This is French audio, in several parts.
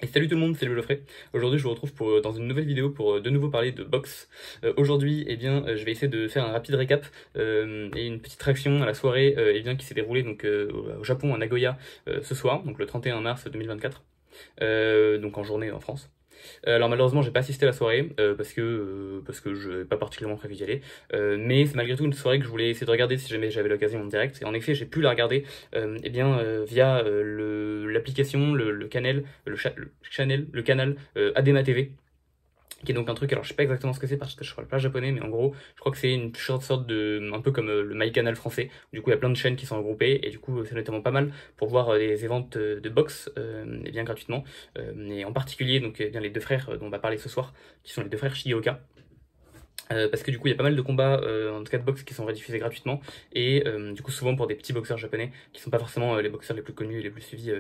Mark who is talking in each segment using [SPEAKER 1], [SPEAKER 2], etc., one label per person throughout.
[SPEAKER 1] Et salut tout le monde, c'est le Geoffrey. Aujourd'hui, je vous retrouve dans une nouvelle vidéo pour de nouveau parler de boxe. Aujourd'hui, je vais essayer de faire un rapide récap et une petite réaction à la soirée qui s'est déroulée au Japon, à Nagoya, ce soir, donc le 31 mars 2024, donc en journée en France. Alors malheureusement j'ai pas assisté à la soirée parce que je n'ai pas particulièrement prévu d'y aller, mais c'est malgré tout une soirée que je voulais essayer de regarder si jamais j'avais l'occasion en direct, et en effet j'ai pu la regarder via l'application, le channel, le canal ADEMA TV, qui est donc un truc, alors je sais pas exactement ce que c'est parce que je parle pas japonais, mais en gros je crois que c'est une sorte de, un peu comme le MyCanal français. Du coup il y a plein de chaînes qui sont regroupées, et du coup c'est notamment pas mal pour voir des events de boxe et bien gratuitement, et en particulier donc les deux frères dont on va parler ce soir, qui sont les deux frères Shigeoka. Parce que du coup il y a pas mal de combats en tout cas de boxe qui sont rediffusés gratuitement, et du coup souvent pour des petits boxeurs japonais qui sont pas forcément les boxeurs les plus connus et les plus suivis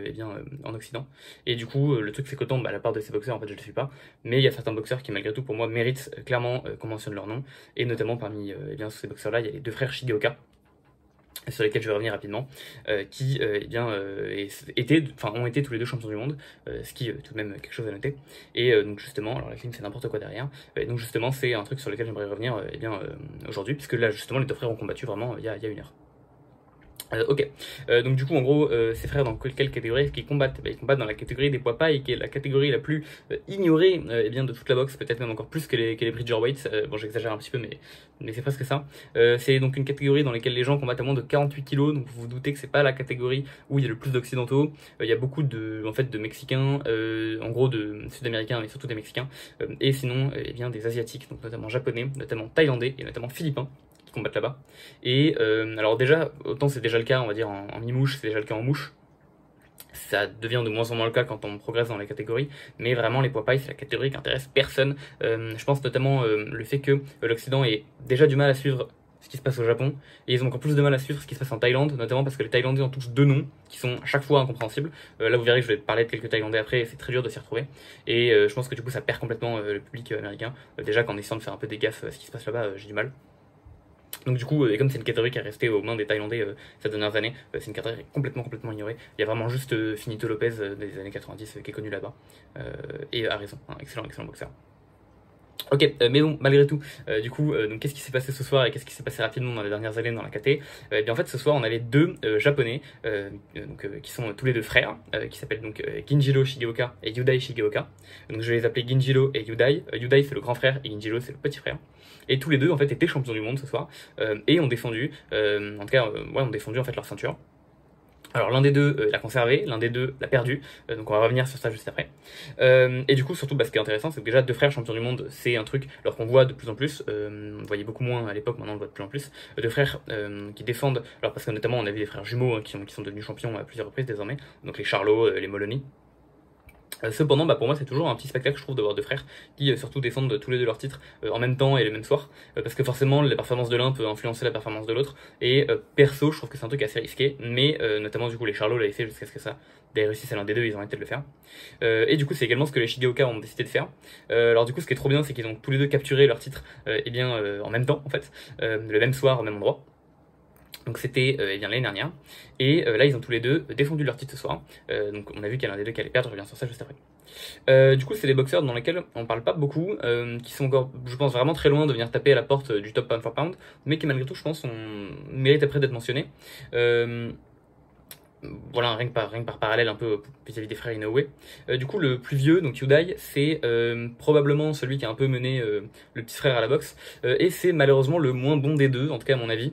[SPEAKER 1] en Occident. Et du coup le truc c'est qu'autant la part de ces boxeurs en fait je le suis pas, mais il y a certains boxeurs qui malgré tout pour moi méritent clairement qu'on mentionne leur nom, et notamment parmi ces boxeurs là il y a les deux frères Shigeoka, sur lesquels je vais revenir rapidement, ont été tous les deux champions du monde, ce qui tout de même quelque chose à noter. Et donc justement, alors la clim c'est n'importe quoi derrière, donc justement c'est un truc sur lequel j'aimerais revenir aujourd'hui, puisque là justement les deux frères ont combattu vraiment il y a une heure. Ok, donc du coup en gros ces frères dans quelle catégorie est-ce qu'ils combattent? Ils combattent dans la catégorie des poids pailles, qui est la catégorie la plus ignorée de toute la boxe, peut-être même encore plus que les Bridgerweights. Bon, j'exagère un petit peu, mais c'est presque ça. C'est donc une catégorie dans laquelle les gens combattent à moins de 48 kilos, donc vous vous doutez que c'est pas la catégorie où il y a le plus d'occidentaux. Il y a beaucoup de Mexicains, en gros de Sud-Américains, mais surtout des Mexicains, et sinon des Asiatiques, donc notamment japonais, notamment thaïlandais et notamment philippins, combattent là-bas. Et alors déjà, autant c'est déjà le cas, on va dire en mi-mouche, c'est déjà le cas en mouche. Ça devient de moins en moins le cas quand on progresse dans les catégories, mais vraiment les poids pailles c'est la catégorie qui intéresse personne. Je pense notamment le fait que l'Occident ait déjà du mal à suivre ce qui se passe au Japon, et ils ont encore plus de mal à suivre ce qui se passe en Thaïlande, notamment parce que les Thaïlandais ont tous deux noms qui sont à chaque fois incompréhensibles. Là vous verrez que je vais parler de quelques Thaïlandais après, et c'est très dur de s'y retrouver, et je pense que du coup ça perd complètement le public américain. Déjà qu'en essayant de faire un peu des gaffes ce qui se passe là-bas, j'ai du mal. Donc du coup, et comme c'est une catégorie qui est restée aux mains des Thaïlandais ces dernières années, c'est une catégorie complètement ignorée. Il y a vraiment juste Finito Lopez des années 90 qui est connu là-bas, et a raison, hein, excellent boxeur. Ok, mais bon, malgré tout, donc qu'est-ce qui s'est passé ce soir et qu'est-ce qui s'est passé rapidement dans les dernières années dans la KT? En fait, ce soir, on avait deux japonais, qui sont tous les deux frères, qui s'appellent donc Ginjiro Shigeoka et Yudai Shigeoka. Donc je vais les appeler Ginjiro et Yudai. Yudai c'est le grand frère et Ginjiro c'est le petit frère. Et tous les deux en fait étaient champions du monde ce soir, et ont défendu, ont défendu en fait leur ceinture. Alors l'un des deux l'a conservé, l'un des deux l'a perdu, donc on va revenir sur ça juste après. Et du coup surtout ce qui est intéressant c'est que déjà deux frères champions du monde c'est un truc alors qu'on voit de plus en plus, on voyait beaucoup moins à l'époque, maintenant on le voit de plus en plus, deux frères qui défendent, alors parce que notamment on a vu des frères jumeaux qui sont devenus champions à plusieurs reprises désormais, donc les Charlot, les Moloney. Cependant, pour moi, c'est toujours un petit spectacle, je trouve, de voir deux frères qui surtout défendent tous les deux leurs titres en même temps et le même soir, parce que forcément, la performance de l'un peut influencer la performance de l'autre. Et perso, je trouve que c'est un truc assez risqué, mais notamment du coup, les Charlots l'avaient fait jusqu'à ce que ça réussisse à l'un des deux, ils ont arrêté de le faire. Et du coup, c'est également ce que les Shigeoka ont décidé de faire. Alors du coup, ce qui est trop bien, c'est qu'ils ont tous les deux capturé leur titre en même temps, en fait, le même soir, au même endroit. Donc c'était l'année dernière, et là ils ont tous les deux défendu leur titre ce soir, donc on a vu qu'il y a l'un des deux qui allait perdre, je reviens sur ça juste après. Du coup c'est des boxeurs dans lesquels on parle pas beaucoup, qui sont encore je pense vraiment très loin de venir taper à la porte du top pound for pound, mais qui malgré tout je pense méritent après d'être mentionnés. Voilà, rien que par parallèle un peu vis-à-vis des frères Inoue. Du coup, le plus vieux, donc Yudai, c'est probablement celui qui a un peu mené le petit frère à la boxe, et c'est malheureusement le moins bon des deux, en tout cas à mon avis.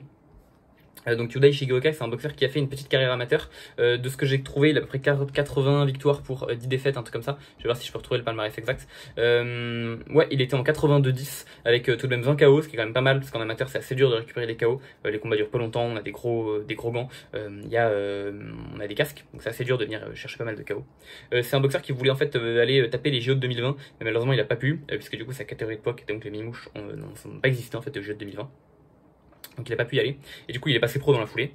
[SPEAKER 1] Donc Yudai Shigeoka c'est un boxeur qui a fait une petite carrière amateur, de ce que j'ai trouvé il a à peu près 80 victoires pour 10 défaites, un truc comme ça, je vais voir si je peux retrouver le palmarès exact. Ouais, il était en 82-10 avec tout de même 20 KO, ce qui est quand même pas mal parce qu'en amateur c'est assez dur de récupérer les KO, les combats durent pas longtemps, on a des gros gants, on a des casques, donc c'est assez dur de venir chercher pas mal de KO. C'est un boxeur qui voulait en fait aller taper les JO de 2020, mais malheureusement il a pas pu, puisque du coup sa catégorie de poids, donc les mi-mouches, n'ont pas existé en fait aux JO de 2020. Donc il n'a pas pu y aller, et du coup il est passé pro dans la foulée.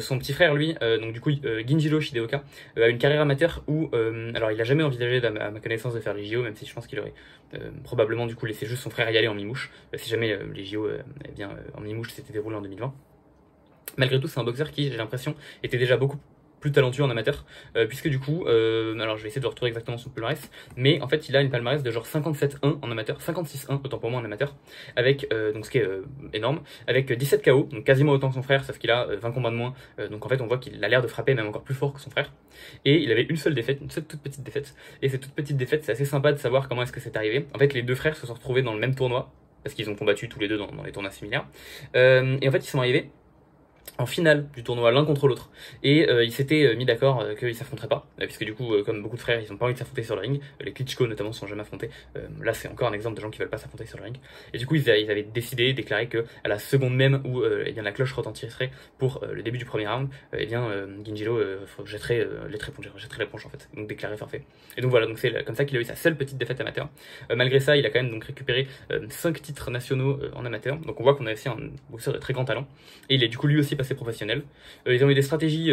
[SPEAKER 1] Son petit frère lui, Ginjiro Shigeoka, a une carrière amateur où, alors il a jamais envisagé à ma connaissance de faire les JO, même si je pense qu'il aurait probablement du coup laissé juste son frère y aller en mi-mouche, si jamais les JO en mi-mouche s'étaient déroulés en 2020. Malgré tout c'est un boxeur qui, j'ai l'impression, était déjà beaucoup plus talentueux en amateur, puisque du coup, alors je vais essayer de retrouver exactement son palmarès, mais en fait il a une palmarès de genre 57-1 en amateur, 56-1 autant pour moi en amateur, avec donc ce qui est énorme, avec 17 KO, donc quasiment autant que son frère, sauf qu'il a 20 combats de moins, donc en fait on voit qu'il a l'air de frapper même encore plus fort que son frère, et il avait une seule défaite, une seule toute petite défaite, et cette toute petite défaite c'est assez sympa de savoir comment est-ce que c'est arrivé. En fait les deux frères se sont retrouvés dans le même tournoi, parce qu'ils ont combattu tous les deux dans les tournois similaires, et en fait ils sont arrivés en finale du tournoi l'un contre l'autre, et ils s'étaient mis d'accord qu'ils s'affronteraient pas, puisque du coup comme beaucoup de frères ils ont pas envie de s'affronter sur le ring, les Klitschko notamment se sont jamais affrontés, là c'est encore un exemple de gens qui veulent pas s'affronter sur le ring, et du coup ils avaient déclaré que à la seconde même où eh bien, la cloche retentirait pour le début du premier round, eh bien Ginjilo jetterait l'éponge en fait, donc déclaré forfait. Et donc voilà, donc c'est comme ça qu'il a eu sa seule petite défaite amateur. Malgré ça il a quand même donc récupéré 5 titres nationaux en amateur, donc on voit qu'on a aussi un boxeur de très grand talent, et il est du coup lui aussi passé professionnel. Ils ont eu des stratégies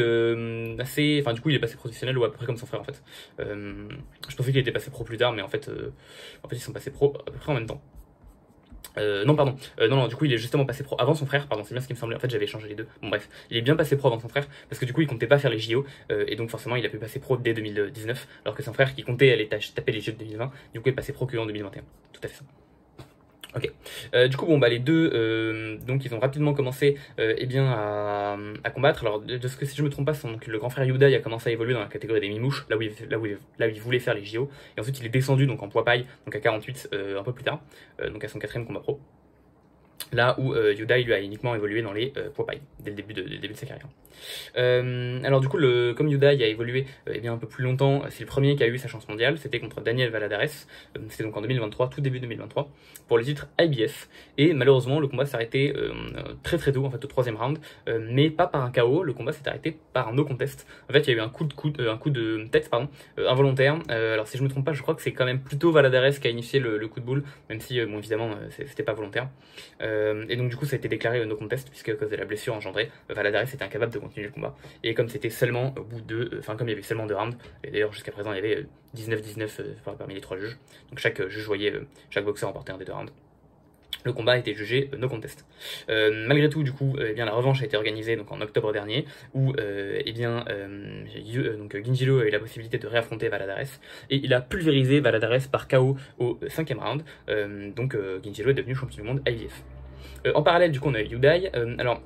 [SPEAKER 1] assez... Enfin du coup il est passé professionnel ou à peu près comme son frère en fait. Je pensais qu'il était passé pro plus tard, mais en fait ils sont passés pro à peu près en même temps. Non pardon, non du coup il est justement passé pro avant son frère, pardon c'est bien ce qui me semblait, en fait j'avais échangé les deux, bon bref, il est bien passé pro avant son frère, parce que du coup il comptait pas faire les JO, et donc forcément il a pu passer pro dès 2019, alors que son frère qui comptait aller taper les Jeux de 2020, du coup il est passé pro que en 2021, tout à fait ça. Ok. Du coup, bon, bah les deux, donc ils ont rapidement commencé, eh bien, à combattre. Alors, de ce que si je me trompe pas, donc, le grand frère Yudai a commencé à évoluer dans la catégorie des mimouches, là où il voulait faire les JO. Et ensuite, il est descendu donc en poids paille, donc à 48 un peu plus tard, donc à son 4e combat pro. Là où Yudai lui a uniquement évolué dans les poids paille dès le début de sa carrière. Alors du coup, comme Yudai a évolué eh bien, un peu plus longtemps, c'est le premier qui a eu sa chance mondiale, c'était contre Daniel Valladares, c'était donc en 2023, tout début 2023, pour le titre IBF, et malheureusement le combat s'est arrêté très très tôt, en fait au 3e round, mais pas par un KO, le combat s'est arrêté par un no contest. En fait il y a eu un coup de tête pardon, involontaire, alors si je me trompe pas, je crois que c'est quand même plutôt Valladares qui a initié le coup de boule, même si bon évidemment c'était pas volontaire. Et donc du coup ça a été déclaré no contest, puisque à cause de la blessure engendrée, Valladares était incapable de continuer le combat. Et comme c'était seulement au bout de... Enfin comme il y avait seulement 2 rounds, et d'ailleurs jusqu'à présent il y avait 19-19 parmi les 3 juges, donc chaque juge voyait chaque boxeur remporter un des 2 rounds. Le combat a été jugé no contest. Malgré tout, du coup, eh bien, la revanche a été organisée donc, en octobre dernier, où eh bien, donc, Ginjilo a eu la possibilité de réaffronter Valladares, et il a pulvérisé Valladares par KO au 5e round, donc Ginjilo est devenu champion du monde IBF. En parallèle, du coup, on a eu Yudai. Alors,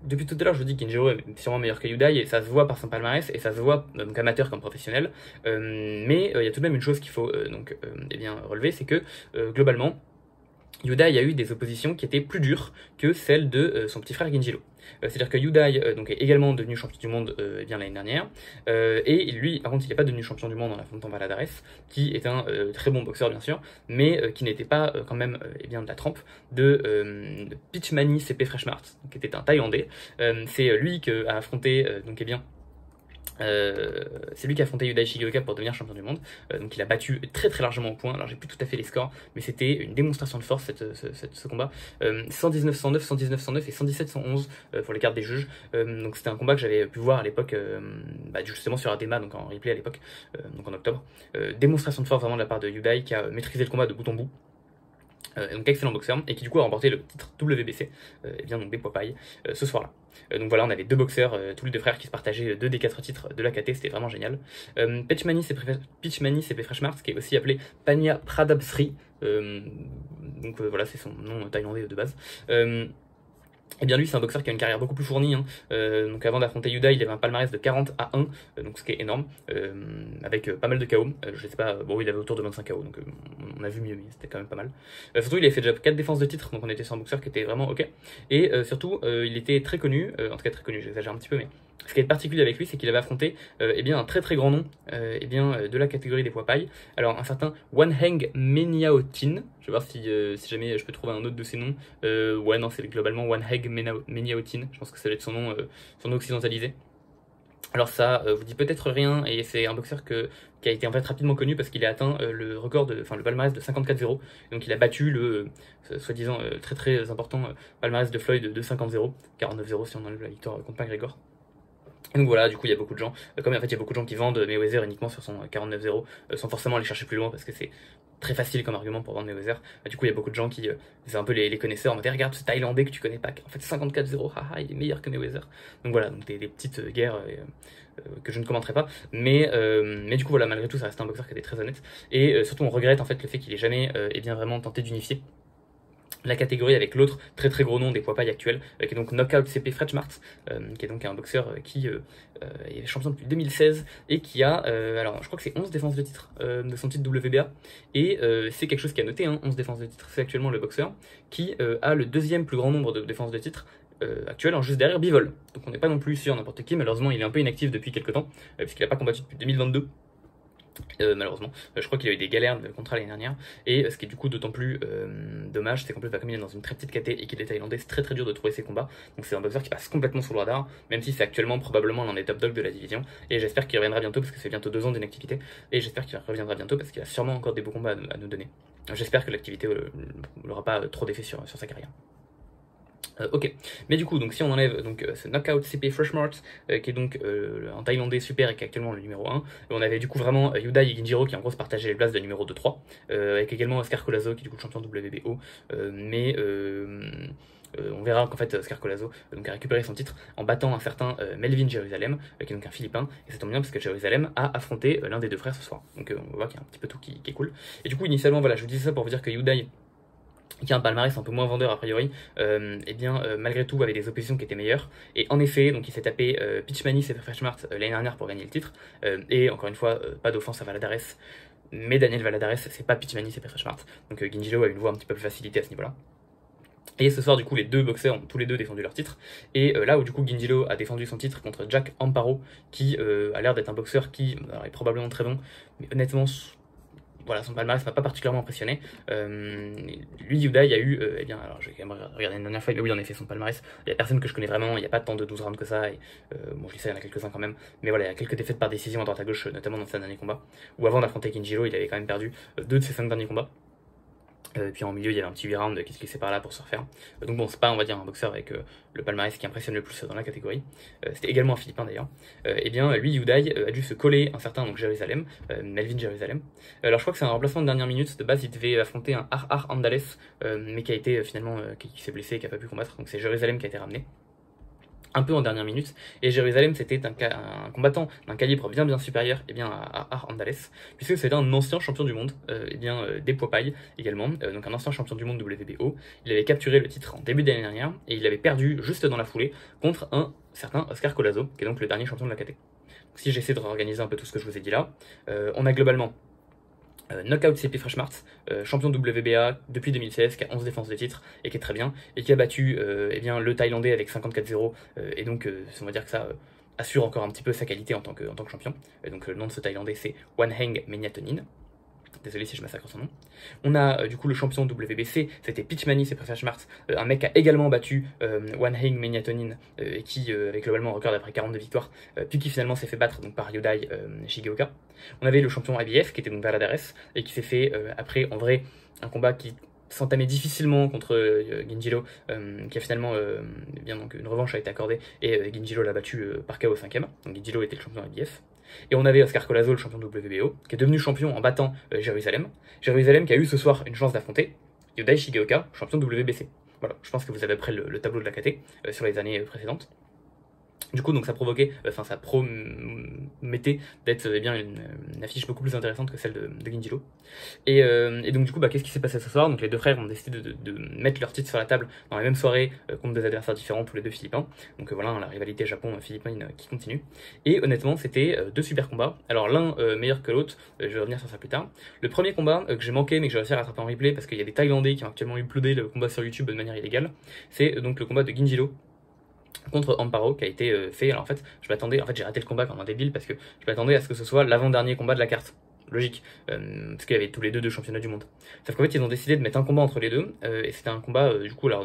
[SPEAKER 1] depuis tout à l'heure, je vous dis que Ginjiro est sûrement meilleur que Yudai, et ça se voit par son palmarès, et ça se voit donc amateur comme professionnel. Mais il y a tout de même une chose qu'il faut eh bien, relever, c'est que globalement, Yudai a eu des oppositions qui étaient plus dures que celles de son petit frère Ginjilo. C'est-à-dire que Yudai donc, est également devenu champion du monde bien l'année dernière, et lui, par contre, il n'est pas devenu champion du monde en affrontant Valladares, qui est un très bon boxeur bien sûr, mais qui n'était pas quand même eh bien, de la trempe de Pitchmani CP Freshmart, qui était un Thaïlandais. C'est lui qui a affronté donc eh bien c'est lui qui a affronté Yudai Shigeoka pour devenir champion du monde, donc il a battu très très largement au point. Alors j'ai plus tout à fait les scores, mais c'était une démonstration de force ce combat, 119-109, 119-109 et 117-111 pour les cartes des juges, donc c'était un combat que j'avais pu voir à l'époque justement sur Adema, donc en replay à l'époque, donc en octobre. Démonstration de force vraiment de la part de Yudai, qui a maîtrisé le combat de bout en bout. Donc excellent boxeur, et qui du coup a remporté le titre WBC, et bien donc des poids paille, ce soir-là. Donc voilà, on avait 2 boxeurs, tous les 2 frères qui se partageaient 2 des 4 titres de la KT, c'était vraiment génial. Pitchmani CP Freshmart, qui est aussi appelé Pania Pradapsri, donc voilà, c'est son nom thaïlandais de base. Et bien lui c'est un boxeur qui a une carrière beaucoup plus fournie, hein. Donc avant d'affronter Yudai il avait un palmarès de 40-1, donc ce qui est énorme, avec pas mal de KO, je sais pas, bon il avait autour de 25 KO, donc on a vu mieux, mais c'était quand même pas mal. Surtout il avait fait déjà 4 défenses de titre, donc on était sur un boxeur qui était vraiment ok, et surtout il était très connu, en tout cas très connu, j'exagère un petit peu, mais ce qui est particulier avec lui, c'est qu'il avait affronté eh bien, un très très grand nom de la catégorie des poids paille. Alors un certain Wanheng Meniaotin, je vais voir si jamais je peux trouver un autre de ses noms. Ouais non, c'est globalement Wanheng Meniaotin, je pense que ça va être son nom occidentalisé. Alors ça vous dit peut-être rien, et c'est un boxeur qui a été en fait rapidement connu parce qu'il a atteint le record, le palmarès de 54-0, donc il a battu le soi-disant très très important palmarès de Floyd de 50-0, 49-0 si on enlève la victoire contre McGregor. Et donc voilà, du coup il y a beaucoup de gens, comme en fait il y a beaucoup de gens qui vendent Mayweather uniquement sur son 49-0, sans forcément aller chercher plus loin parce que c'est très facile comme argument pour vendre Mayweather. Du coup il y a beaucoup de gens qui, c'est un peu les connaisseurs en mode regarde ce Thaïlandais que tu connais pas, en fait 54-0, haha il est meilleur que Mayweather. Donc voilà, donc des petites guerres que je ne commenterai pas, mais du coup voilà, malgré tout ça reste un boxeur qui était très honnête, et surtout on regrette en fait le fait qu'il ait jamais bien vraiment tenté d'unifier la catégorie avec l'autre très très gros nom des poids pailles actuels, qui est donc Knockout CP Fred Schmartz, qui est donc un boxeur qui est champion depuis 2016 et qui a, alors je crois que c'est 11 défenses de titre de son titre WBA, et c'est quelque chose qui a noté, hein, 11 défenses de titre, c'est actuellement le boxeur qui a le deuxième plus grand nombre de défenses de titre actuel, en juste derrière Bivol. Donc on n'est pas non plus sur n'importe qui, malheureusement il est un peu inactif depuis quelques temps, puisqu'il n'a pas combattu depuis 2022. Malheureusement, je crois qu'il a eu des galères de contrat l'année dernière, et ce qui est du coup d'autant plus dommage, c'est qu'en plus comme il est dans une très petite caté et qu'il est thaïlandais, c'est très très dur de trouver ses combats, donc c'est un boxeur qui passe complètement sous le radar, même si c'est actuellement probablement l'un des top dogs de la division, et j'espère qu'il reviendra bientôt parce que c'est bientôt 2 ans d'inactivité, et j'espère qu'il reviendra bientôt parce qu'il a sûrement encore des beaux combats à nous donner. J'espère que l'activité n'aura pas trop d'effet sur sa carrière. Ok, mais du coup, donc si on enlève donc ce Knockout CP Freshmart, qui est donc un Thaïlandais super et qui est actuellement le numéro 1, on avait du coup vraiment Yudai et Ginjiro qui en gros se partageaient les places de numéro 2-3, avec également Oscar Collazo qui est du coup le champion WBO, mais on verra qu'en fait Oscar Collazo donc, a récupéré son titre en battant un certain Melvin Jérusalem, qui est donc un Philippin, et ça tombe bien parce que Jérusalem a affronté l'un des deux frères ce soir, donc on voit qu'il y a un petit peu tout qui est cool. Et du coup initialement voilà, je vous disais ça pour vous dire que Yudai, qui a un palmarès un peu moins vendeur a priori, malgré tout avait des oppositions qui étaient meilleures, et en effet donc il s'est tapé Pitchmanis et Freshmart l'année dernière pour gagner le titre, et encore une fois pas d'offense à Valadares, mais Daniel Valadares c'est pas Pitchmanis et Freshmart, donc Ginjilo a une voie un petit peu plus facilitée à ce niveau là. Et ce soir, du coup, les deux boxeurs ont tous les deux défendu leur titre. Et là où, du coup, Ginjilo a défendu son titre contre Jack Amparo, qui a l'air d'être un boxeur qui est probablement très bon, mais honnêtement, voilà, son palmarès m'a pas particulièrement impressionné. Lui, Yuda, il y a eu, eh bien, alors j'ai quand même regardé une dernière fois, mais oui, en effet, son palmarès, il y a personne que je connais vraiment, il n'y a pas tant de 12 rounds que ça, et bon, je dis ça, il y en a quelques-uns quand même, mais voilà, il y a quelques défaites par décision à droite à gauche, notamment dans ses derniers combats, où avant d'affronter Ginjilo, il avait quand même perdu 2 de ses 5 derniers combats. Puis en milieu, il y avait un petit 8 rounds qui se glissait par là pour se refaire. Donc bon, c'est pas, on va dire, un boxeur avec le palmarès qui impressionne le plus dans la catégorie. C'était également un Philippin d'ailleurs. Et bien, lui, Yudai, a dû se coller un certain donc Jérusalem, Melvin Jérusalem. Alors je crois que c'est un remplacement de dernière minute. De base, il devait affronter un Har Andales, mais qui a été finalement, qui s'est blessé et qui a pas pu combattre. Donc c'est Jérusalem qui a été ramené un peu en dernière minute, et Jérusalem c'était un combattant d'un calibre bien supérieur bien, à Har Andales, puisque c'était un ancien champion du monde des poids pailles également, donc un ancien champion du monde WBO. Il avait capturé le titre en début d'année dernière, et il avait perdu juste dans la foulée contre un certain Oscar Collazo, qui est donc le dernier champion de la KT. Donc, si j'essaie de réorganiser un peu tout ce que je vous ai dit là, on a globalement Knockout CP Freshmart, champion WBA depuis 2016, qui a 11 défenses de titre et qui est très bien, et qui a battu le Thaïlandais avec 54-0, et donc on va dire que ça assure encore un petit peu sa qualité en tant que champion. Et donc le nom de ce Thaïlandais c'est Wanheng Menyatonin. Désolé si je massacre son nom. On a du coup le champion WBC, c'était Pitchmanis et Freshmart, un mec qui a également battu Wanheng Menyatonin, et qui avait globalement un record d'après 42 victoires, puis qui finalement s'est fait battre donc, par Yudai Shigeoka. On avait le champion IBF qui était donc Valadares, et qui s'est fait après en vrai un combat qui s'entamait difficilement contre Ginjilo, qui a finalement donc une revanche a été accordée, et Ginjilo l'a battu par KO 5ème, donc Ginjilo était le champion IBF. Et on avait Oscar Collazo, le champion WBO, qui est devenu champion en battant Jérusalem. Jérusalem qui a eu ce soir une chance d'affronter Yudai Shigeoka, champion WBC. Voilà, je pense que vous avez après le tableau de la KT sur les années précédentes. Du coup, donc ça provoquait, ça promettait d'être une affiche beaucoup plus intéressante que celle de Ginjilo. Et donc du coup, qu'est-ce qui s'est passé ce soir? Donc les deux frères ont décidé de mettre leur titre sur la table dans la même soirée contre des adversaires différents, tous les deux philippins. Donc voilà, la rivalité Japon-Philippines qui continue. Et honnêtement, c'était deux super combats. Alors l'un meilleur que l'autre, je vais revenir sur ça plus tard. Le premier combat que j'ai manqué mais que j'ai réussi à rattraper en replay parce qu'il y a des Thaïlandais qui ont actuellement uploadé le combat sur YouTube de manière illégale, c'est donc le combat de Ginjilo contre Amparo qui a été fait. Alors en fait j'ai raté le combat comme un débile parce que je m'attendais à ce que ce soit l'avant-dernier combat de la carte, logique, parce qu'il y avait tous les deux championnats du monde. Sauf qu'en fait ils ont décidé de mettre un combat entre les deux, et c'était un combat du coup alors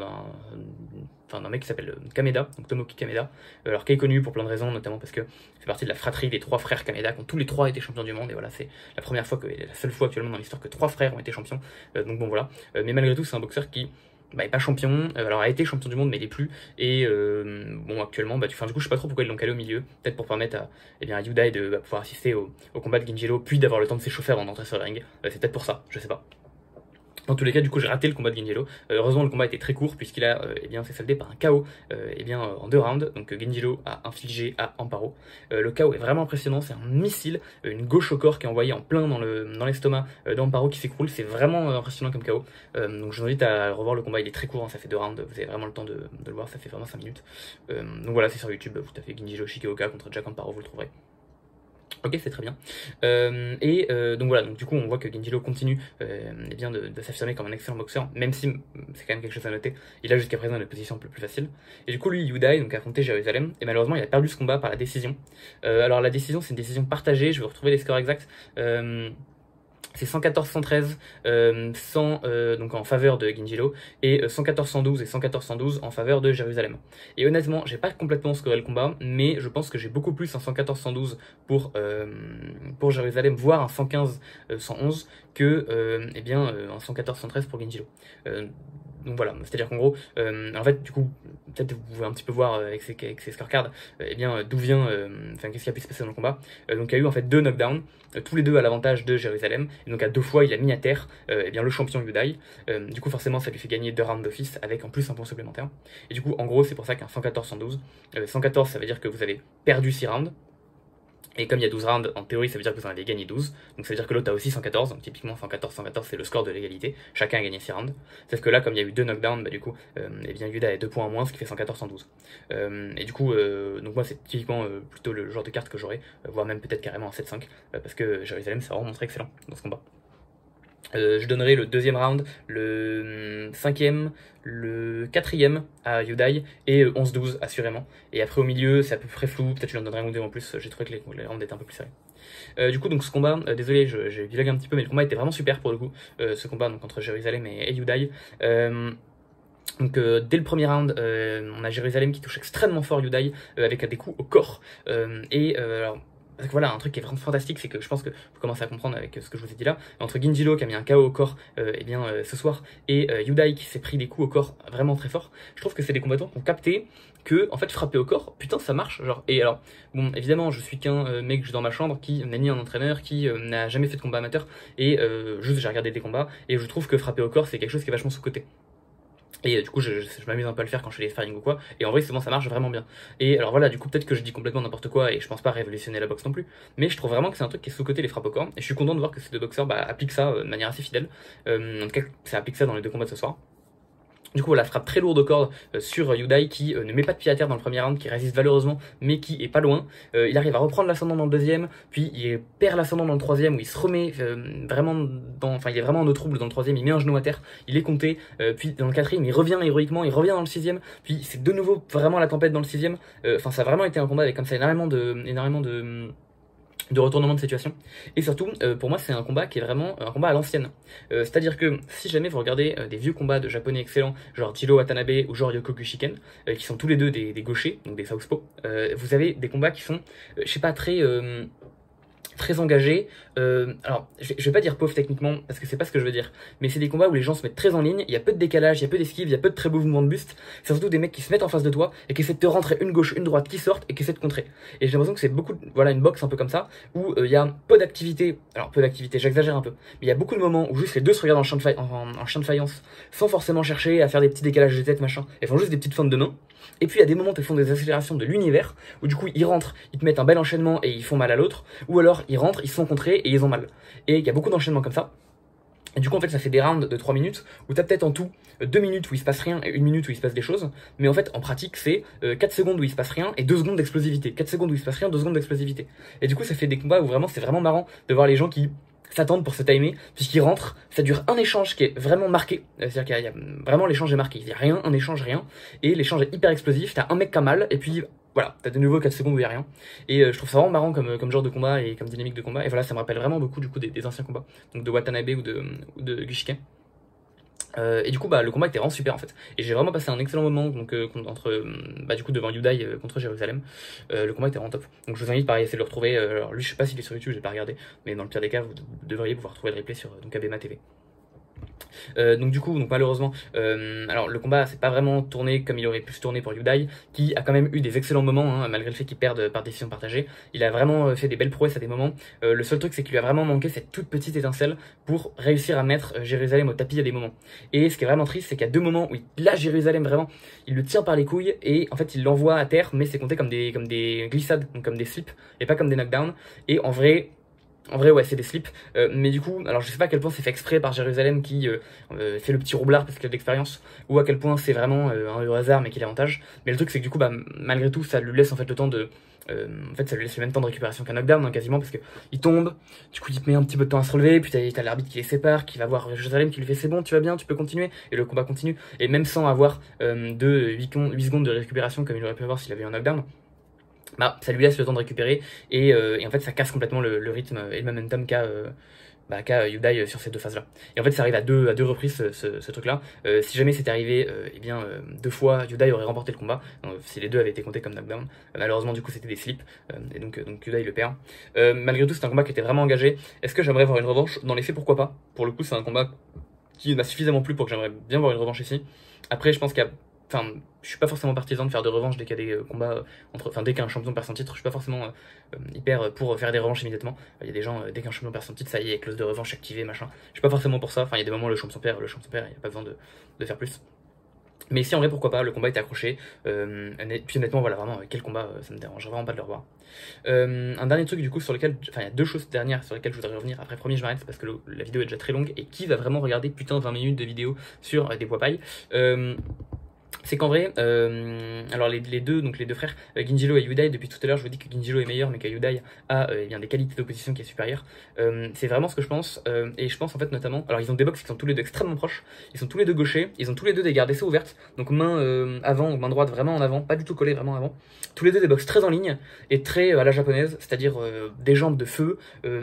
[SPEAKER 1] d'un mec qui s'appelle Kameda, donc Tomoki Kameda, alors qui est connu pour plein de raisons, notamment parce que c'est partie de la fratrie des trois frères Kameda, qui ont tous les trois été champions du monde, et voilà, c'est la première fois, la seule fois actuellement dans l'histoire que trois frères ont été champions, donc bon voilà, mais malgré tout c'est un boxeur qui est pas champion, alors a été champion du monde mais il est plus, et bon actuellement, du coup je sais pas trop pourquoi ils l'ont calé au milieu, peut-être pour permettre à Yudai de pouvoir assister au combat de Ginjiro, puis d'avoir le temps de s'échauffer avant d'entrer sur le ring, c'est peut-être pour ça, je sais pas. Dans tous les cas, du coup, j'ai raté le combat de Ginjiro. Heureusement, le combat était très court puisqu'il a fait soldé par un KO en 2 rounds. Donc Ginjiro a infligé à Amparo. Le KO est vraiment impressionnant, c'est un missile, une gauche au corps qui est envoyée en plein dans l'estomac d'Amparo qui s'écroule. C'est vraiment impressionnant comme KO. Donc je vous invite à revoir le combat, il est très court, hein, ça fait 2 rounds, vous avez vraiment le temps de le voir, ça fait vraiment 5 minutes. Donc voilà, c'est sur YouTube, vous tapez Ginjiro Shigeoka contre Jack Amparo, vous le trouverez. Ok, c'est très bien. Donc voilà, donc du coup on voit que Ginjiro continue de s'affirmer comme un excellent boxeur, même si c'est quand même quelque chose à noter. Il a jusqu'à présent une position un peu plus facile. Et du coup lui, Yudai, donc a affronté Jérusalem, et malheureusement il a perdu ce combat par la décision. Alors la décision, c'est une décision partagée, je vais vous retrouver les scores exacts. C'est 114-113 donc en faveur de Ginjiro et 114-112 et 114-112 en faveur de Jérusalem. Et honnêtement, j'ai pas complètement scoré le combat, mais je pense que j'ai beaucoup plus un 114-112 pour Jérusalem, voire un 115-111 que un 114-113 pour Ginjiro. Donc voilà, c'est-à-dire qu'en gros, en fait, du coup, peut-être vous pouvez un petit peu voir avec ces scorecards, d'où vient, qu'est-ce qui a pu se passer dans le combat. Donc il y a eu en fait 2 knockdowns, tous les deux à l'avantage de Jérusalem, et donc à 2 fois il a mis à terre le champion Yudai. Du coup forcément ça lui fait gagner 2 rounds d'office avec en plus un point supplémentaire. Et du coup en gros c'est pour ça qu'un 114-112, 114 ça veut dire que vous avez perdu 6 rounds. Et comme il y a 12 rounds, en théorie, ça veut dire que vous en avez gagné 12. Donc ça veut dire que l'autre a aussi 114. Donc typiquement, 114-114, c'est le score de l'égalité. Chacun a gagné 6 rounds. Sauf que là, comme il y a eu 2 knockdowns, Yuda a 2 points en moins, ce qui fait 114-112. Et du coup, donc moi, c'est typiquement plutôt le genre de carte que j'aurais, voire même peut-être carrément un 7-5, parce que Jérusalem s'est vraiment montré excellent dans ce combat. Je donnerai le 2e round, le 5e, le 4e à Yudai et 11-12 assurément. Et après au milieu c'est à peu près flou, peut-être je lui en donnerai un ou deux en plus, j'ai trouvé que les rounds étaient un peu plus serrés. Du coup donc ce combat, désolé j'ai divagué un petit peu mais le combat était vraiment super pour le coup, ce combat donc entre Jérusalem et Yudai. Donc dès le premier round, on a Jérusalem qui touche extrêmement fort Yudai avec des coups au corps. Alors, parce que voilà, un truc qui est vraiment fantastique, c'est que je pense que vous commencez à comprendre avec ce que je vous ai dit là, entre Ginjiro qui a mis un KO au corps ce soir, et Yudai qui s'est pris des coups au corps vraiment très forts, je trouve que c'est des combattants qui ont capté que, en fait, frapper au corps, putain, ça marche, genre. Et alors, bon, évidemment, je suis qu'un mec dans ma chambre qui n'a ni un entraîneur, qui n'a jamais fait de combat amateur, et juste j'ai regardé des combats, et je trouve que frapper au corps, c'est quelque chose qui est vachement sous-coté. Et du coup, je m'amuse un peu à le faire quand je fais des sparring ou quoi. Et en vrai, c'est bon, ça marche vraiment bien. Et alors voilà, du coup, peut-être que je dis complètement n'importe quoi et je pense pas révolutionner la boxe non plus. Mais je trouve vraiment que c'est un truc qui est sous-côté les frappes au corps. Et je suis content de voir que ces deux boxeurs appliquent ça de manière assez fidèle. En tout cas, ça applique ça dans les 2 combats de ce soir. Du coup, voilà, frappe très lourde au corps sur Yudai qui ne met pas de pied à terre dans le premier round, qui résiste valeureusement, mais qui est pas loin. Il arrive à reprendre l'ascendant dans le 2e, puis il perd l'ascendant dans le 3e, où il se remet il est vraiment en eau trouble dans le 3e, il met un genou à terre, il est compté, puis dans le 4e, il revient héroïquement, il revient dans le 6e, puis c'est de nouveau vraiment la tempête dans le 6e. Ça a vraiment été un combat avec comme ça énormément de retournement de situation. Et surtout, pour moi, c'est un combat qui est vraiment un combat à l'ancienne. C'est-à-dire que si jamais vous regardez des vieux combats de japonais excellents, genre Jiro Watanabe ou genre Yoko Kushiken, qui sont tous les deux des gauchers, donc des southpaw, vous avez des combats qui sont, je sais pas, très engagés. Alors, je vais pas dire pauvre techniquement, parce que c'est pas ce que je veux dire, mais c'est des combats où les gens se mettent très en ligne, il y a peu de décalage, il y a peu d'esquive, il y a peu de très beaux mouvements de buste, c'est surtout des mecs qui se mettent en face de toi et qui essaient de te rentrer une gauche, une droite, qui sortent et qui essaient de contrer. Et j'ai l'impression que c'est beaucoup, une boxe un peu comme ça, où il y a peu d'activité, j'exagère un peu, mais il y a beaucoup de moments où juste les deux se regardent en chien de faïence, sans forcément chercher à faire des petits décalages de tête, machin, et font juste des petites feintes de main. Et puis il y a des moments où ils font des accélérations de l'univers, où du coup ils rentrent, ils te mettent un bel enchaînement et ils font mal à l'autre, ou alors ils rentrent, ils se font contrer et ils ont mal. Et il y a beaucoup d'enchaînements comme ça. Et du coup en fait ça fait des rounds de 3 minutes, où t'as peut-être en tout 2 minutes où il se passe rien et 1 minute où il se passe des choses, mais en fait en pratique c'est 4 secondes où il se passe rien et 2 secondes d'explosivité, 4 secondes où il se passe rien, 2 secondes d'explosivité. Et du coup ça fait des combats où vraiment c'est vraiment marrant de voir les gens qui s'attendent pour se timer, puisqu'ils rentrent, ça dure un échange qui est vraiment marqué, c'est-à-dire qu'il y a vraiment l'échange est marqué, il y a rien, un échange rien, et l'échange est hyper explosif, t'as un mec qui a mal, et puis voilà, t'as de nouveau 4 secondes où il y a rien, et je trouve ça vraiment marrant comme genre de combat et comme dynamique de combat, et voilà, ça me rappelle vraiment beaucoup du coup des anciens combats, donc de Watanabe ou de Gushike. Et du coup le combat était vraiment super en fait, et j'ai vraiment passé un excellent moment donc devant Yudai contre Jérusalem. Le combat était vraiment top, donc je vous invite pareil à essayer de le retrouver. Alors lui je sais pas s'il est sur YouTube, j'ai pas regardé, mais dans le pire des cas vous devriez pouvoir trouver le replay sur donc Abema TV. Donc du coup, donc malheureusement, alors le combat s'est pas vraiment tourné comme il aurait pu se tourner pour Yudai, qui a quand même eu des excellents moments, hein, malgré le fait qu'il perde par décision partagée. Il a vraiment fait des belles prouesses à des moments. Le seul truc, c'est qu'il lui a vraiment manqué cette toute petite étincelle pour réussir à mettre Jérusalem au tapis à des moments. Et ce qui est vraiment triste, c'est qu'il y a deux moments où il lâche Jérusalem vraiment, il le tire par les couilles et en fait il l'envoie à terre, mais c'est compté comme des glissades, donc comme des slips, et pas comme des knockdowns. Et en vrai, ouais, c'est des slips. Mais du coup, alors je sais pas à quel point c'est fait exprès par Jérusalem qui fait le petit roublard parce qu'il a de l'expérience, ou à quel point c'est vraiment un hasard mais qu'il a avantage. Mais le truc, c'est que du coup, bah, malgré tout, ça lui laisse en fait le temps de. En fait, ça lui laisse le même temps de récupération qu'un knockdown, hein, quasiment, parce que il tombe, du coup, il te met un petit peu de temps à se relever, puis t'as l'arbitre qui les sépare, qui va voir Jérusalem, qui lui fait c'est bon, tu vas bien, tu peux continuer, et le combat continue. Et même sans avoir de 8 secondes de récupération comme il aurait pu avoir s'il avait eu un knockdown, bah, ça lui laisse le temps de récupérer et en fait ça casse complètement le rythme et le momentum qu'a Yudai sur ces deux phases là. Et en fait ça arrive à deux reprises ce truc là. Si jamais c'était arrivé eh bien deux fois, Yudai aurait remporté le combat si les deux avaient été comptés comme knockdown. Malheureusement du coup c'était des slips et donc Yudai le perd. Malgré tout c'est un combat qui était vraiment engagé. Est-ce que j'aimerais voir une revanche? Dans les faits pourquoi pas. Pour le coup c'est un combat qui m'a suffisamment plu pour que j'aimerais bien voir une revanche ici. Après je pense qu'il y a Enfin, je suis pas forcément partisan de faire de revanche dès qu'il y a des combats enfin dès qu'un champion perd son titre, je suis pas forcément hyper pour faire des revanches immédiatement. Il y a des gens dès qu'un champion perd son titre, ça y est, clause de revanche activée, machin. Je suis pas forcément pour ça. Enfin, il y a des moments où le champion perd, il y a pas besoin de faire plus. Mais ici en vrai pourquoi pas, le combat était accroché. Et puis honnêtement voilà vraiment quel combat, ça me dérange vraiment pas de le revoir. Un dernier truc du coup sur lequel, enfin il y a deux choses dernières sur lesquelles je voudrais revenir. Après premier je m'arrête parce que la vidéo est déjà très longue et qui va vraiment regarder putain de 20 minutes de vidéo sur des poids pailles. C'est qu'en vrai, alors les deux frères, Ginjilo et Yudai, depuis tout à l'heure je vous dis que Ginjilo est meilleur mais que Yudai a eh bien, des qualités d'opposition qui est supérieure. C'est vraiment ce que je pense, et je pense en fait notamment, alors ils ont des box qui sont tous les deux extrêmement proches, ils sont tous les deux gauchers, ils ont tous les deux des gardes d'essai ouvertes, donc main avant ou main droite vraiment en avant, pas du tout collée vraiment avant. Tous les deux des box très en ligne et très à la japonaise, c'est-à-dire des jambes de feu,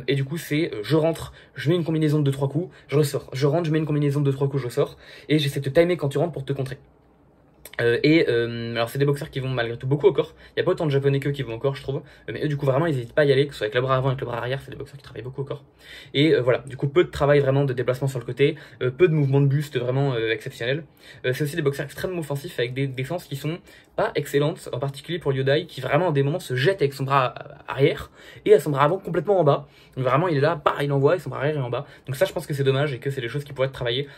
[SPEAKER 1] et du coup c'est je rentre, je mets une combinaison de 2-3 coups, je ressors, je rentre, je mets une combinaison de 2-3 coups, je sors, et j'essaie de te timer quand tu rentres pour te contrer. Alors c'est des boxeurs qui vont malgré tout beaucoup au corps. Il n'y a pas autant de japonais qu'eux qui vont au corps je trouve. Mais eux du coup vraiment ils n'hésitent pas à y aller, que ce soit avec le bras avant et avec le bras arrière, c'est des boxeurs qui travaillent beaucoup au corps. Et voilà, du coup peu de travail vraiment de déplacement sur le côté, peu de mouvements de buste vraiment exceptionnels. C'est aussi des boxeurs extrêmement offensifs avec des défenses qui sont pas excellentes, en particulier pour Yudai qui vraiment à des moments se jette avec son bras arrière et à son bras avant complètement en bas. Donc vraiment il est là, il envoie et son bras arrière est en bas. Donc ça je pense que c'est dommage et que c'est des choses qui pourraient être travaillées.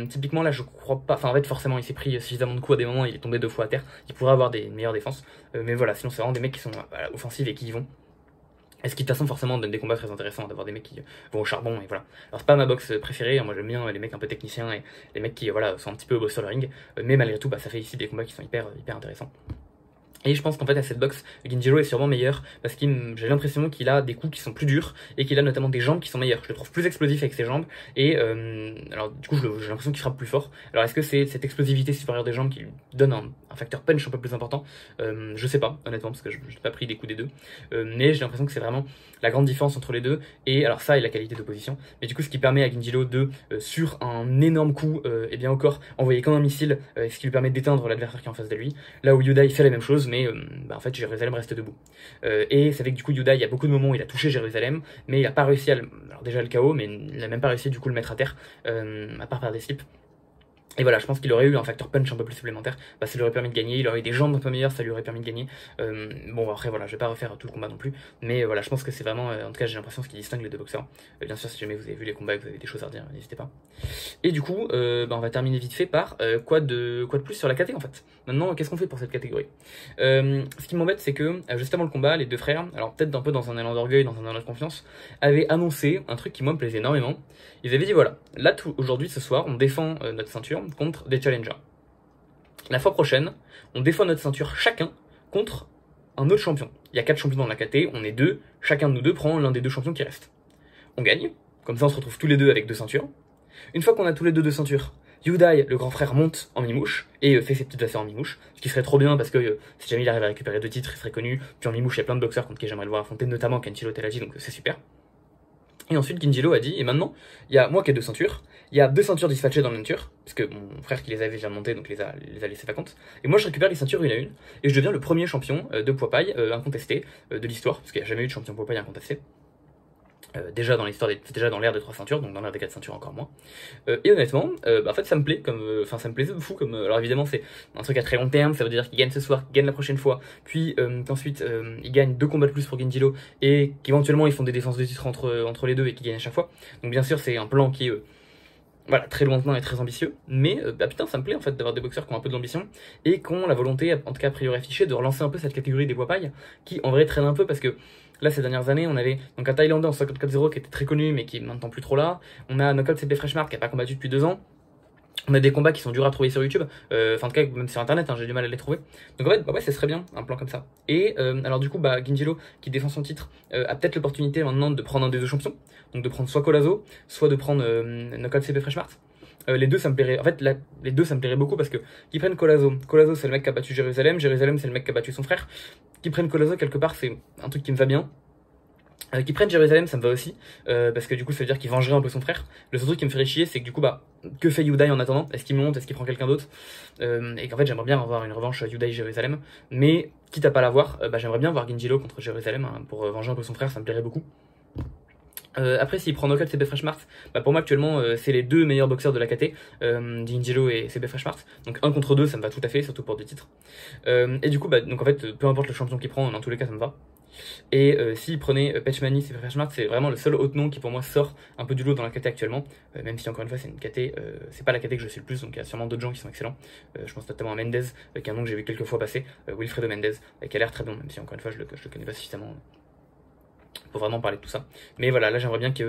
[SPEAKER 1] Typiquement là je crois pas, enfin en fait forcément il s'est pris suffisamment de coups à des moments, il est tombé 2 fois à terre, il pourrait avoir des meilleures défenses. Mais voilà, sinon c'est vraiment des mecs qui sont offensifs et qui y vont. Et ce qui de toute façon forcément donne des combats très intéressants d'avoir des mecs qui vont au charbon et voilà. Alors c'est pas ma boxe préférée, moi j'aime bien les mecs un peu techniciens et les mecs qui voilà sont un petit peu beaux sur le ring, mais malgré tout bah, ça fait ici des combats qui sont hyper intéressants. Et je pense qu'en fait à cette boxe, Ginjiro est sûrement meilleur parce que j'ai l'impression qu'il a des coups qui sont plus durs et qu'il a notamment des jambes qui sont meilleures. Je le trouve plus explosif avec ses jambes et alors du coup j'ai l'impression qu'il frappe plus fort. Alors est-ce que c'est cette explosivité supérieure des jambes qui lui donne un facteur punch un peu plus important? Je sais pas honnêtement parce que je n'ai pas pris des coups des deux. Mais j'ai l'impression que c'est vraiment la grande différence entre les deux et alors ça et la qualité d'opposition. Mais du coup ce qui permet à Ginjiro de sur un énorme coup et bien au corps envoyer comme un missile, ce qui lui permet d'éteindre l'adversaire qui est en face de lui. Là où Yudai fait la même chose mais en fait Jérusalem reste debout. Et c'est vrai que du coup Yudai, il y a beaucoup de moments où il a touché Jérusalem, mais il a pas réussi à alors déjà le KO, mais il n'a même pas réussi du coup le mettre à terre, à part par des slips. Et voilà, je pense qu'il aurait eu un facteur punch un peu plus supplémentaire, bah, ça lui aurait permis de gagner, il aurait eu des jambes un peu meilleures, ça lui aurait permis de gagner. Bon après voilà, je vais pas refaire tout le combat non plus, mais voilà, je pense que c'est vraiment, en tout cas j'ai l'impression ce qui distingue les deux boxeurs. Bien sûr si jamais vous avez vu les combats et que vous avez des choses à redire, n'hésitez pas. Et du coup, bah, on va terminer vite fait par quoi de plus sur la KT en fait. Maintenant, qu'est-ce qu'on fait pour cette catégorie? Ce qui m'embête c'est que, juste avant le combat, les deux frères, alors peut-être un peu dans un élan d'orgueil, dans un élan de confiance, avaient annoncé un truc qui moi me plaisait énormément. Ils avaient dit voilà, là aujourd'hui ce soir on défend notre ceinture contre des challengers. La fois prochaine, on défend notre ceinture chacun contre un autre champion. Il y a 4 champions dans la KT, on est 2, chacun de nous deux prend l'un des 2 champions qui reste. On gagne, comme ça on se retrouve tous les deux avec 2 ceintures. Une fois qu'on a tous les 2 ceintures, Yudai, le grand frère, monte en mi-mouche et fait ses petites affaires en mi-mouche, ce qui serait trop bien parce que si jamais il arrive à récupérer 2 titres, il serait connu. Puis en mi-mouche, il y a plein de boxeurs contre qui j'aimerais le voir affronter, notamment Kenshiro Teraji, donc c'est super. Et ensuite, Ginjiro a dit, et maintenant, il y a moi qui ai 2 ceintures, il y a 2 ceintures dispatchées dans la nature, parce que mon frère qui les avait déjà montées, donc les a laissées vacantes, et moi je récupère les ceintures une à une, et je deviens le premier champion de poids paille incontesté de l'histoire, parce qu'il n'y a jamais eu de champion poids paille incontesté. déjà dans l'histoire déjà dans l'ère des 3 ceintures, donc dans l'ère des 4 ceintures encore moins. Et honnêtement, en fait ça me plaît, enfin ça me plaisait de fou, alors évidemment c'est un truc à très long terme, ça veut dire qu'il gagne ce soir, qu'il gagne la prochaine fois, puis qu'ensuite il gagne 2 combats de plus pour Genjilo, et qu'éventuellement ils font des défenses de titre entre les deux et qu'ils gagnent à chaque fois. Donc bien sûr c'est un plan qui est voilà, très lointain et très ambitieux, mais putain ça me plaît en fait d'avoir des boxeurs qui ont un peu d'ambition et qui ont la volonté, en tout cas a priori affichée, de relancer un peu cette catégorie des poids pailles, qui en vrai traîne un peu parce que là ces dernières années on avait donc un Thaïlandais en 54-0 qui était très connu mais qui est maintenant plus trop là, on a Knockout CP Freshmart qui a pas combattu depuis 2 ans, on a des combats qui sont durs à trouver sur YouTube, enfin en tout cas même sur internet, hein, j'ai du mal à les trouver. Donc en fait, ouais, ça serait bien un plan comme ça. Et alors du coup, Genjilo qui défend son titre a peut-être l'opportunité maintenant de prendre un des 2 champions, donc de prendre soit Colazo, soit de prendre Knockout CP Freshmart. Les deux ça me plairait, en fait les deux ça me plairait beaucoup parce que qu'ils prennent Colazo, c'est le mec qui a battu Jérusalem c'est le mec qui a battu son frère. Qu'ils prennent Colazo quelque part c'est un truc qui me va bien. Qu'ils prennent Jérusalem ça me va aussi, parce que du coup ça veut dire qu'il vengerait un peu son frère. Le seul truc qui me ferait chier c'est que du coup que fait Yudai en attendant? Est-ce qu'il monte? Est-ce qu'il prend quelqu'un d'autre? Et qu'en fait j'aimerais bien avoir une revanche Yudai-Jérusalem, mais quitte à pas l'avoir, j'aimerais bien voir Genjilo contre Jérusalem, hein, pour venger un peu son frère, ça me plairait beaucoup. Après s'il prend Knockout CB Freshmart, pour moi actuellement c'est les 2 meilleurs boxeurs de la KT, Genjilo et CB Freshmart, donc 1 contre 2 ça me va tout à fait, surtout pour 2 titres. Et du coup donc en fait peu importe le champion qu'il prend, dans tous les cas ça me va. Et s'il prenait Pechmani, CB Freshmart, c'est vraiment le seul autre nom qui pour moi sort un peu du lot dans la KT actuellement, même si encore une fois c'est une KT, c'est pas la KT que je suis le plus, donc il y a sûrement d'autres gens qui sont excellents. Je pense notamment à Mendez, qui est un nom que j'ai vu quelques fois passer, Wilfredo Mendez, qui a l'air très bon, même si encore une fois je le connais pas suffisamment pour vraiment parler de tout ça. Mais voilà, là j'aimerais bien qu'il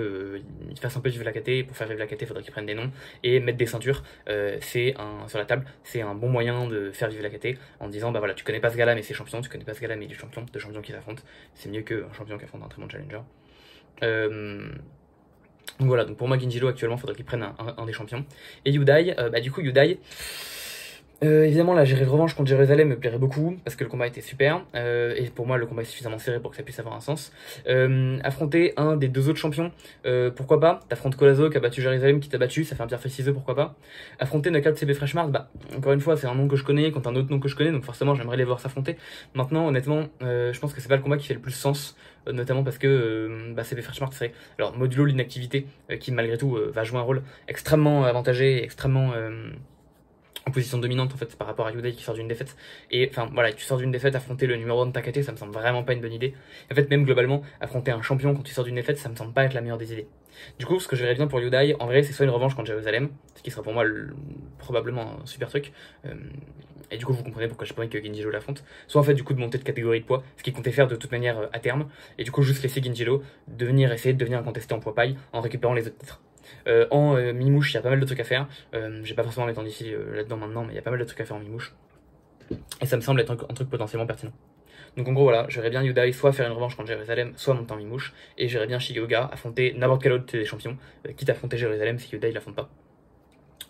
[SPEAKER 1] fasse un peu vivre la KT. Pour faire vivre la KT, il faudrait qu'il prenne des noms et mettre des ceintures. Sur la table, c'est un bon moyen de faire vivre la KT en disant voilà, tu connais pas ce gars-là mais c'est champion, tu connais pas ce gars-là mais il est champion, 2 champions qui s'affrontent. C'est mieux qu'un champion qui affronte un très bon challenger. Donc voilà, donc pour moi Genjilo actuellement, il faudrait qu'il prenne un des champions. Et Yudai, du coup Yudai. Évidemment la revanche contre Jérusalem me plairait beaucoup parce que le combat était super, et pour moi le combat est suffisamment serré pour que ça puisse avoir un sens. Affronter un des 2 autres champions, pourquoi pas. T'affrontes Colazo qui a battu Jérusalem, qui t'a battu, ça fait un pierre feuille ciseaux, pourquoi pas. Affronter Knockout CB Freshmart, encore une fois c'est un nom que je connais contre un autre nom que je connais, donc forcément j'aimerais les voir s'affronter. Maintenant honnêtement je pense que c'est pas le combat qui fait le plus sens, notamment parce que CB Freshmart serait, alors modulo l'inactivité qui malgré tout va jouer un rôle extrêmement avantagé, extrêmement en position dominante en fait par rapport à Yudai qui sort d'une défaite. Et enfin voilà, tu sors d'une défaite, affronter le numéro 1 de ta KT, ça me semble vraiment pas une bonne idée. En fait même globalement, affronter un champion quand tu sors d'une défaite, ça me semble pas être la meilleure des idées. Du coup ce que je verrais bien pour Yudai, en vrai c'est soit une revanche contre Jérusalem, ce qui sera pour moi probablement un super truc, et du coup vous comprenez pourquoi j'ai pas envie que Genjilo l'affronte, soit en fait du coup de monter de catégorie de poids, ce qu'il comptait faire de toute manière à terme, et du coup juste laisser Genjilo essayer de devenir un contesté en poids paille en récupérant les autres titres. En Mimouche, il y a pas mal de trucs à faire. J'ai pas forcément m'étendre ici là-dedans maintenant, mais il y a pas mal de trucs à faire en Mimouche. Et ça me semble être un truc potentiellement pertinent. Donc en gros voilà, j'aurais bien Yudai soit faire une revanche contre Jérusalem, soit monter en Mimouche. Et j'aurais bien Shigeoka affronter n'importe quel autre des champions, quitte à affronter Jérusalem si Yudai l'affronte pas.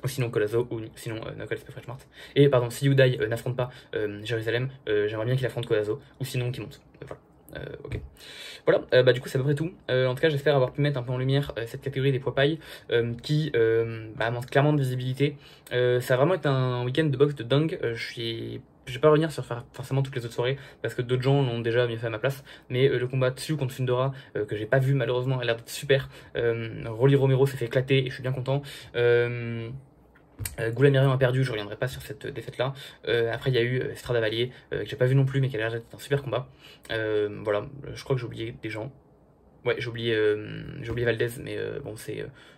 [SPEAKER 1] Ou sinon Colazo, ou sinon Knockout CP Freshmart. Et pardon, si Yudai n'affronte pas Jérusalem, j'aimerais bien qu'il affronte Colazo, ou sinon qu'il monte. Voilà. Ok. Voilà, du coup c'est à peu près tout. En tout cas j'espère avoir pu mettre un peu en lumière cette catégorie des poids pailles qui manque clairement de visibilité. Ça va vraiment être un week-end de boxe de dingue. Je vais pas revenir sur forcément toutes les autres soirées parce que d'autres gens l'ont déjà mieux fait à ma place, mais le combat dessus contre Fundora que j'ai pas vu malheureusement a l'air d'être super. Rolly Romero s'est fait éclater et je suis bien content. Goulamirian a perdu, je reviendrai pas sur cette défaite là. Après il y a eu Strada Valier que j'ai pas vu non plus mais qui a l'air d'être un super combat. Voilà, je crois que j'ai oublié des gens. Ouais, j'ai oublié Valdez, mais bon je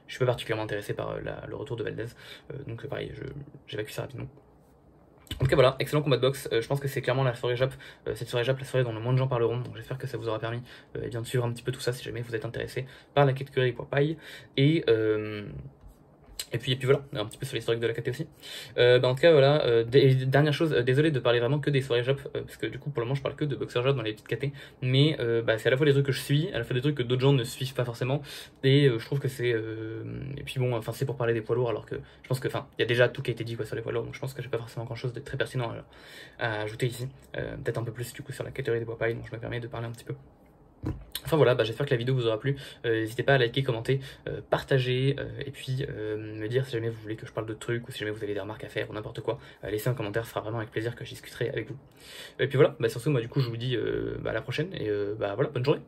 [SPEAKER 1] suis pas particulièrement intéressé par le retour de Valdez, donc pareil, j'évacue ça rapidement. En tout cas voilà, excellent combat de boxe, je pense que c'est clairement la soirée Jap, cette soirée Jap, la soirée dont le moins de gens parleront, donc j'espère que ça vous aura permis de suivre un petit peu tout ça si jamais vous êtes intéressé par la catégorie poids paille, et puis voilà, un petit peu sur l'historique de la KT aussi. En tout cas voilà, dernière chose, désolé de parler vraiment que des soirées Jap, parce que du coup pour le moment je parle que de boxeurs Jap dans les petites KT, mais c'est à la fois des trucs que je suis, à la fois des trucs que d'autres gens ne suivent pas forcément, et je trouve que c'est... et puis bon, enfin c'est pour parler des poids lourds, alors que je pense que, enfin, il y a déjà tout qui a été dit quoi sur les poids lourds, donc je pense que j'ai pas forcément grand chose de très pertinent à ajouter ici, peut-être un peu plus du coup sur la catégorie des poids pailles, donc je me permets de parler un petit peu. Enfin voilà, j'espère que la vidéo vous aura plu, n'hésitez pas à liker, commenter, partager, et puis me dire si jamais vous voulez que je parle d'autres trucs, ou si jamais vous avez des remarques à faire, ou n'importe quoi, laissez un commentaire, ce sera vraiment avec plaisir que je discuterai avec vous. Et puis voilà, sur ce, moi du coup je vous dis à la prochaine, et voilà, bonne journée.